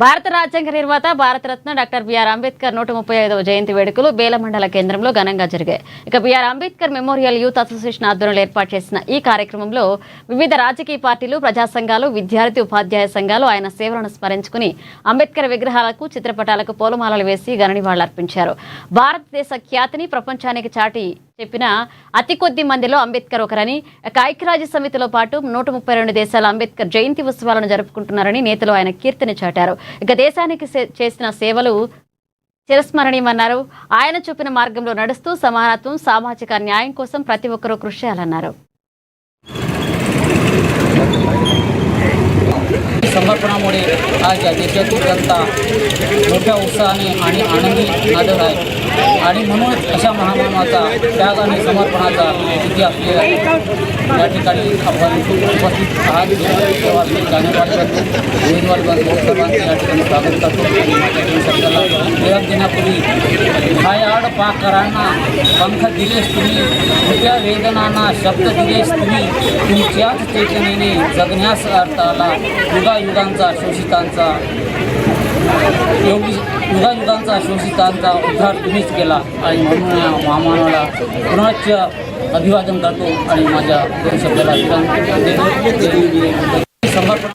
భారత రాజ్యాంగ నిర్మాత భారతరత్న డాక్టర్ బిఆర్ అంబేద్కర్ 135వ జయంతి వేడుకలు బేల మండల కేంద్రంలో ఘనంగా జరిగాయి. ఇక BR Ambedkar memorial youth association ఆధ్వర్యంలో ఏర్పాటు చేసిన ఈ కార్యక్రమంలో వివిధ రాజకీయ పార్టీలు, ప్రజా సంఘాలు, విద్యార్థి ఉపాధ్యాయ సంఘాలు ఆయన సేవలను స్మరించుకుని అంబేద్కర్ విగ్రహాలకు, చిత్రపటాలకు పూలమాలలు వేసి ఘన నివాళులర్పించారు. భారతదేశ ఖ్యాతిని ప్రపంచానికి చాటి చెప్పిన అతి కొద్ది మందిలో అంబేద్కర్ ఒకరని, ఐక్యరాజ్య సమితిలో పాటు 132 దేశాల అంబేద్కర్ జయంతి ఉత్సవాలను జరుపుకుంటున్నారని నేతలు ఆయన కీర్తిని చాటారు. ఇక దేశానికి చేసిన సేవలు చిరస్మరణీయమన్నారు. ఆయన చూపిన మార్గంలో నడుస్తూ సమానత్వం, సామాజిక న్యాయం కోసం ప్రతి ఒక్కరూ కృషి చేయాలన్నారు. समर्पणामुळे आज या देशातील जनता मोठ्या उत्साहाने आणि आनंदी नांदत आहे आणि म्हणूनच अशा महामानवाचा त्याग आणि समर्पणाचा इतिहास लिहिला आहे. या ठिकाणी आपण उपस्थित आहात तेव्हा मी जानेवारी करतो, उमेदवार लोकसभांचे या ठिकाणी स्वागत करतो आणि माझ्या शब्दाला निरोप देण्यापूर्वी हायाड पाकरांना पंख दिलेस तुम्ही, मोठ्या वेदनांना शब्द दिलेस तुम्ही, तुमच्याच चेतनेने जगण्यास अर्थ आला. युगायुगांचा शोषितांचा शोषितांचा उद्धार तुम्हीच केला आणि म्हणून या महामानवाला पुनश्च अभिवादन करतो आणि माझ्या दोन शब्दाला समर्पण